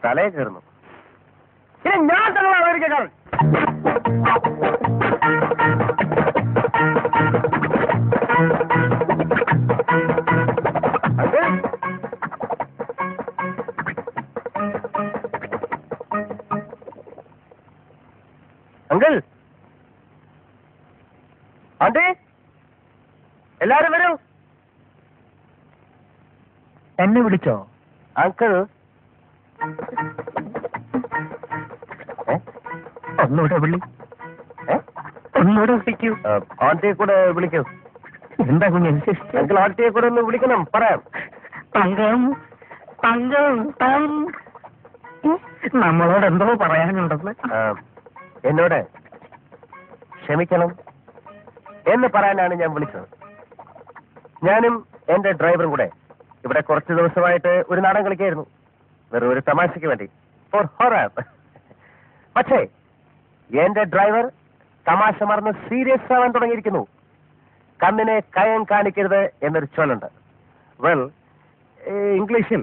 തലയെ കയറുന്നു. ഇനി ഞാൻ തന്നെ അമേരിക്കക്കാരൻ. അങ്കിൾ, ആന്റി, എല്ലാരും വരൂ. എന്നെ വിളിച്ചോ അങ്കിൾ? ഒന്നുകൂടെ വിളി, ഒന്നുകൂടെ വിളിക്കൂ. ആന്റിയെ കൂടെ വിളിക്കൂ. എന്താ കുഞ്ഞ്? അങ്കിൾ, ആന്റിയെ കൂടെ ഒന്ന് വിളിക്കണം, പറയാം. തങ്കം, തങ്കം, നമ്മളോട് എന്തോ പറയാനുണ്ടെന്ന്. എന്നോട് ക്ഷമിക്കണം എന്ന് പറയാനാണ് ഞാൻ വിളിച്ചത്. ഞാനും എന്റെ ഡ്രൈവറും കൂടെ ഇവിടെ കുറച്ച് ദിവസമായിട്ട് ഒരു നാടകം കളിക്കായിരുന്നു, വെറും ഒരു തമാശയ്ക്ക് വേണ്ടി, ഫോർ ഹൊറർ. പക്ഷേ എന്റെ ഡ്രൈവർ തമാശ മറന്ന് സീരിയസ് ആവാൻ തുടങ്ങിയിരിക്കുന്നു. കണ്ണിനെ കയം കാണിക്കരുത് എന്നൊരു ചൊല്ലുണ്ട്. വെൽ, ഇംഗ്ലീഷിൽ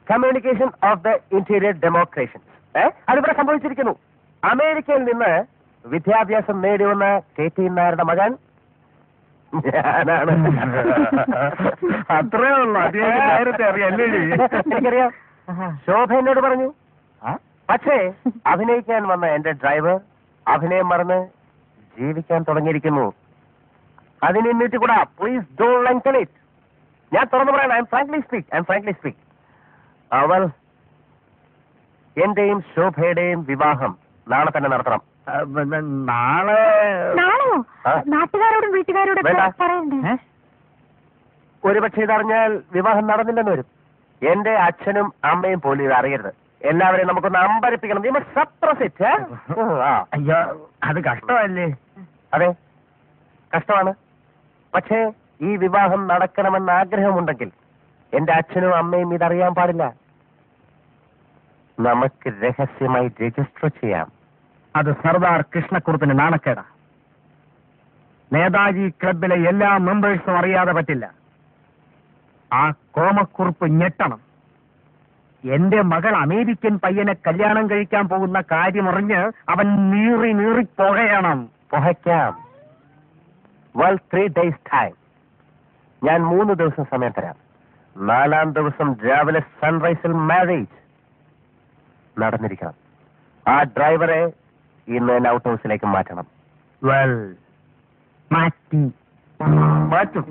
കമ്മ്യൂണിക്കേഷൻ ഓഫ് ദ ഇന്റീരിയർ ഡെമോക്രേഷൻ അതിവിടെ സംഭവിച്ചിരിക്കുന്നു. അമേരിക്കയിൽ നിന്ന് വിദ്യാഭ്യാസം നേടിവന്ന KT നായരുടെ മകൻ ഞാനാണ്. അത്രേ ഉള്ളൂ. നേരത്തെ അറിയാല്ലേ? എനിക്കറിയാം. ശോഭ എന്നോട് പറഞ്ഞു. പക്ഷേ അഭിനയിക്കാൻ വന്ന എന്റെ ഡ്രൈവർ അഭിനയം മറന്ന് ജീവിക്കാൻ തുടങ്ങിയിരിക്കുന്നു. അതിന് എന്നിട്ട് കൂടാ. Please don't lengthen it. ഞാൻ തുറന്നു പറയാൻ ഐ എം ഫ്രാങ്ക്ലി സ്പീക്ക്. അവൾ എന്റെയും ശോഭയുടെയും വിവാഹം നാളെ തന്നെ നടത്തണം. നാളെയോ? നാട്ടുകാരോടും വീട്ടുകാരോടും പറയണ്ടേ? ഒരുപക്ഷെ ഇതറിഞ്ഞാൽ വിവാഹം നടന്നില്ലെന്ന് വരും. എന്റെ അച്ഛനും അമ്മയും പോലും ഇത് അറിയരുത്. എല്ലാവരെയും നമുക്കൊന്ന് അമ്പരപ്പിക്കണം. അയ്യോ, അത് കഷ്ടമല്ലേ? അതെ, കഷ്ടമാണ്. പക്ഷേ ഈ വിവാഹം നടക്കണമെന്ന് ആഗ്രഹമുണ്ടെങ്കിൽ എന്റെ അച്ഛനും അമ്മയും ഇതറിയാൻ പാടില്ല. നമുക്ക് രഹസ്യമായി രജിസ്റ്റർ ചെയ്യാം. അത് സർദാർ കൃഷ്ണക്കുറുപ്പിന് നാണക്കേടാ. നേതാജി ക്ലബിലെ എല്ലാ മെമ്പേഴ്സും അറിയാതെ പറ്റില്ല. ആ കോമക്കുറുപ്പ് ഞെട്ടണം. എന്റെ മകൾ അമേരിക്കൻ പയ്യനെ കല്യാണം കഴിക്കാൻ പോകുന്ന കാര്യമറിഞ്ഞ് അവൻ നീറി പുകയണം. പുകയ്ക്കാം. 3 days time. ഞാൻ 3 ദിവസം സമയം തരാം. 4-ാം ദിവസം രാവിലെ സൺറൈസിൽ മാരേജ് നടന്നിരിക്കണം. ആ ഡ്രൈവറെ ഇന്ന് ഔട്ട് ഹൗസിലേക്ക് മാറ്റണം. മാറ്റും.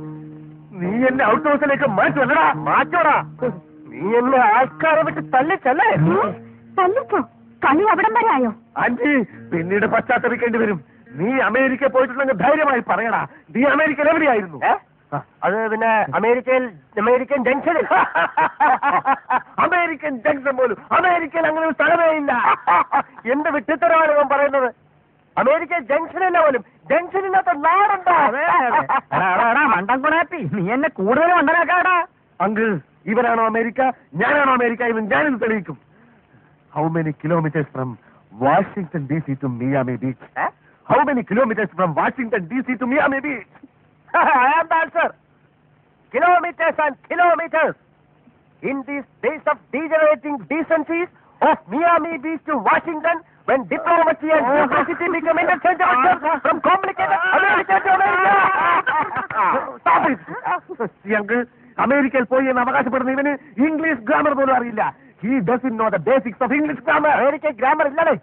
നീ എന്നെ ഔട്ട് ഹൗസിലേക്ക് മാറ്റൂടാ. നീ എന്നെ ആൾക്കാരെ വിട്ട് തള്ളിച്ചല്ലേ? തല്ലിച്ചോ? കളി അവിടം വരെ ആയോ? ആന്റി, പിന്നീട് പശ്ചാത്തപിക്കേണ്ടി വരും. നീ അമേരിക്ക പോയിട്ടുണ്ടെങ്കിൽ ധൈര്യമായി പറയടാ. നീ അമേരിക്കയിൽ എവിടെയായിരുന്നു? അത് പിന്നെ അമേരിക്കൻ ജംഗ്ഷനിൽ. അമേരിക്കൻ ജംഗ്ഷൻ പോലും അമേരിക്കയിൽ അങ്ങനെ ഒരു സ്ഥലമേ ഇല്ല. എന്ത് വിട്ടിത്തരമാണ് ഇവൻ പറയുന്നത്? അമേരിക്കൻ ജംഗ്ഷനില്ല പോലും. ജംഗ്ഷനില്ലാത്ത നാടുണ്ടോ? മണ്ടൻകുണാപ്പി, നീ എന്നെ കൂടുതൽ മണ്ടനാക്കാടാ. അങ്കിൾ, ഇവരാണോ അമേരിക്ക? ഞാനാണോ അമേരിക്ക? ഇവൻ ഞാനിത് തെളിയിക്കും. How many kilometres from Washington DC to Miami Beach? How many kilometers from Washington DC to Miami Beach? I am the answer. Kilometers and kilometers. In these days of degenerating decencies of Miami Beach to Washington, when diplomacy and duplicity become interchangeable terms from complicated America to America. Stop it. Uncle, അമേരിക്കയിൽ പോയി എന്ന് അവകാശപ്പെടുന്ന ഇവന് English grammar പോലും അറിയില്ല. He doesn't know the basics of English grammar. American grammar ഇല്ലേ?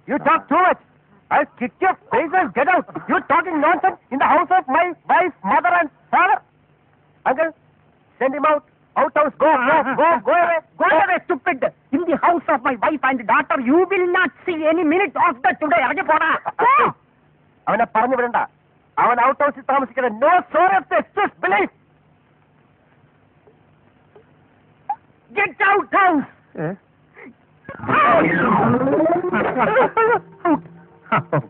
You talk too much. I'll kick your face and get out. You're talking nonsense in the house of my wife, mother and father. Uncle, send him out. Out house, go away, stupid. In the house of my wife and daughter, you will not see any minute of that today. ഇറങ്ങി പോടാ. അവനെ പറഞ്ഞു വിടണ്ട. അവൻ out ഹൗസിൽ താമസിക്കണ. No soul of the just belief. Get out house. Out.